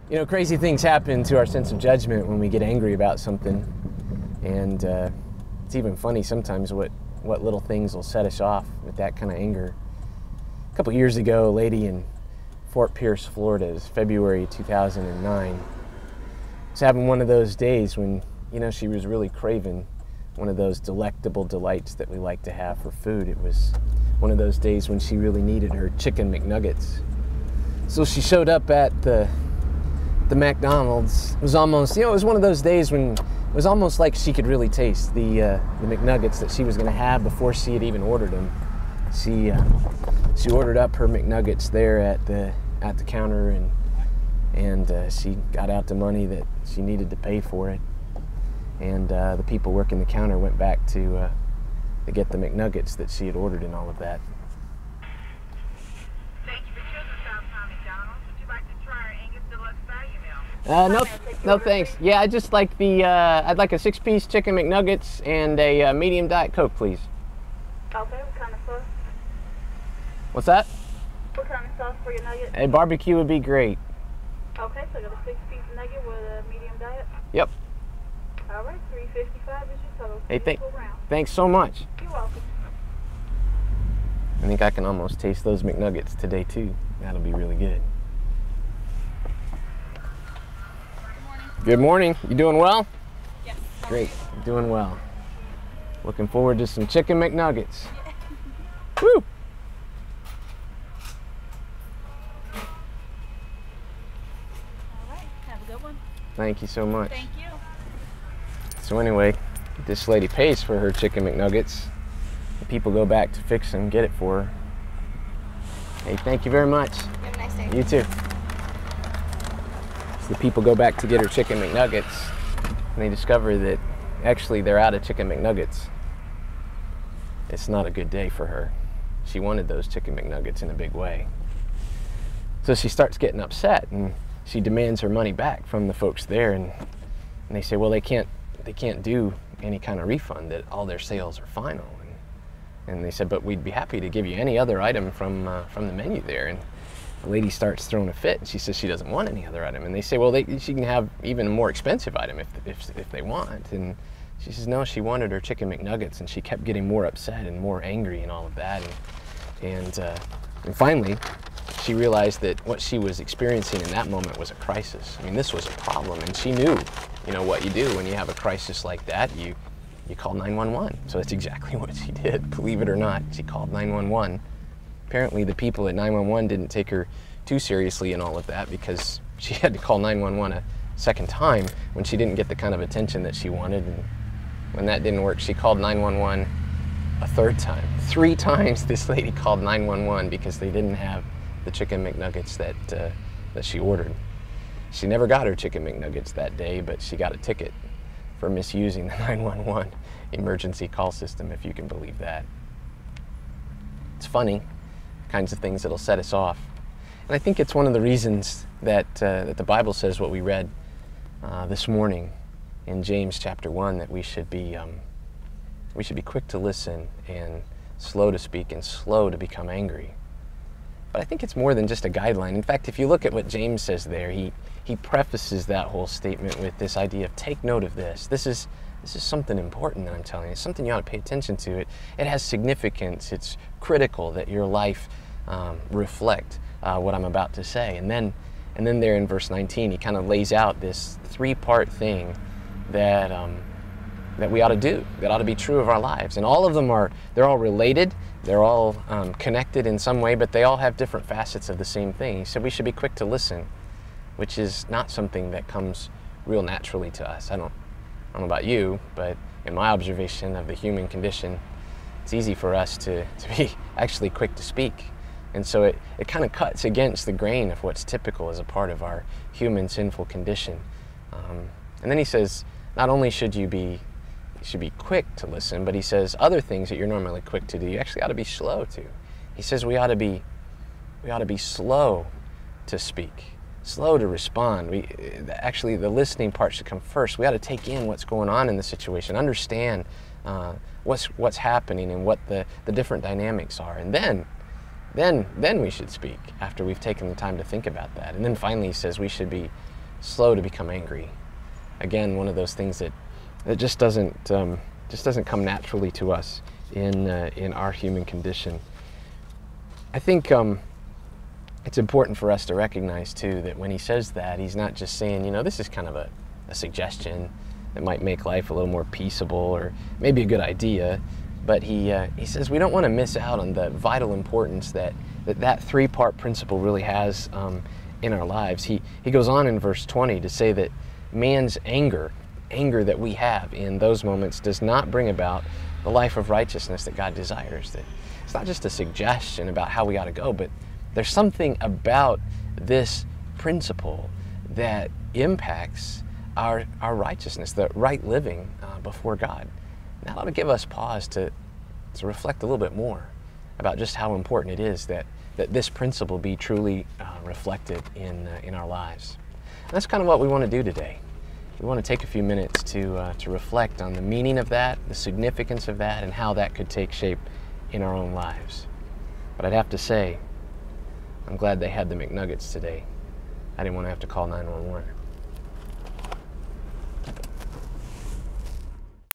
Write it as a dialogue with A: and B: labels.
A: You know, crazy things happen to our sense of judgment when we get angry about something. And it's even funny sometimes what little things will set us off with that kind of anger. A couple years ago, a lady in Fort Pierce, Florida, it was February 2009, was having one of those days when, you know, she was really craving one of those delectable delights that we like to have for food. It was one of those days when she really needed her chicken McNuggets. So she showed up at the McDonald's. It was almost, you know, it was one of those days when it was almost like she could really taste the McNuggets that she was going to have before she had even ordered them. She ordered up her McNuggets there at the counter, and she got out the money that she needed to pay for it. And the people working the counter went back to get the McNuggets that she had ordered and all of that.
B: Thank you for choosing Southtown McDonald's. Would you like to try our Angus Deluxe Value Meal?
A: No thanks. Yeah, I just like I'd like a 6-piece chicken McNuggets and a medium Diet Coke, please.
B: Okay, what kind of sauce?
A: What's that?
B: What kind of sauce for your nuggets?
A: A barbecue would be great.
B: Okay, so I got a 6-piece nugget with a medium diet.
A: Yep.
B: All right, $3.55 is your total.
A: Hey, thanks so much.
B: You're welcome.
A: I think I can almost taste those McNuggets today too. That'll be really good. Good morning. You doing well?
C: Yes.
A: Great. Doing well. Looking forward to some chicken McNuggets. Woo!
C: All right. Have a good one.
A: Thank you so much.
C: Thank you.
A: So anyway, this lady pays for her chicken McNuggets. The people go back to fix and get it for her. Hey, thank you very much.
C: You have a nice day.
A: You too. So the people go back to get her chicken McNuggets, and they discover that actually they're out of chicken McNuggets. It's not a good day for her. She wanted those chicken McNuggets in a big way. So she starts getting upset, and she demands her money back from the folks there, and they say, well, they can't do any kind of refund, that all their sales are final. And they said, but we'd be happy to give you any other item from the menu there. And the lady starts throwing a fit, and she says she doesn't want any other item. And they say, well, she can have even a more expensive item if they want. And she says, no, she wanted her chicken McNuggets, and she kept getting more upset and more angry and all of that. And finally, she realized that what she was experiencing in that moment was a crisis. I mean, this was a problem, and she knew, you know, what you do when you have a crisis like that. You call 911. So that's exactly what she did, believe it or not. She called 911. Apparently the people at 911 didn't take her too seriously in all of that, because she had to call 911 a second time when she didn't get the kind of attention that she wanted. And when that didn't work, she called 911 a third time. 3 times this lady called 911 because they didn't have the chicken McNuggets that she ordered. She never got her chicken McNuggets that day, but she got a ticket for misusing the 911 emergency call system, if you can believe that. It's funny, kinds of things that'll set us off. And I think it's one of the reasons that the Bible says what we read this morning in James chapter 1, that we should be quick to listen and slow to speak and slow to become angry. But I think it's more than just a guideline. In fact, if you look at what James says there, he prefaces that whole statement with this idea of take note of this. This is something important that I'm telling you. It's something you ought to pay attention to. It has significance. It's critical that your life reflect what I'm about to say. And then there in verse 19, he kind of lays out this 3-part thing that we ought to do, that ought to be true of our lives. And all of them they're all related. They're all connected in some way, but they all have different facets of the same thing. He said we should be quick to listen, which is not something that comes real naturally to us. I don't know about you, but in my observation of the human condition, it's easy for us to be actually quick to speak. And so it kind of cuts against the grain of what's typical as a part of our human sinful condition. And then he says, not only should you be quick to listen, but he says other things that you're normally quick to do, you actually ought to be slow to. He says we ought to be slow to speak, slow to respond. Actually, the listening part should come first. We ought to take in what's going on in the situation, understand what's happening and what the different dynamics are, and then we should speak after we've taken the time to think about that. And then finally he says we should be slow to become angry. Again, one of those things that just doesn't come naturally to us in our human condition. I think it's important for us to recognize too that when he says that, he's not just saying, this is kind of a suggestion that might make life a little more peaceable or maybe a good idea, but he says we don't want to miss out on the vital importance that three-part principle really has in our lives. He goes on in verse 20 to say that man's anger that we have in those moments does not bring about the life of righteousness that God desires. That it's not just a suggestion about how we ought to go, but there's something about this principle that impacts our righteousness, the right living before God. And that ought to give us pause to reflect a little bit more about just how important it is that this principle be truly reflected in our lives. And that's kind of what we want to do today. We want to take a few minutes to reflect on the meaning of that, the significance of that, and how that could take shape in our own lives. But I'd have to say, I'm glad they had the McNuggets today. I didn't want to have to call 911.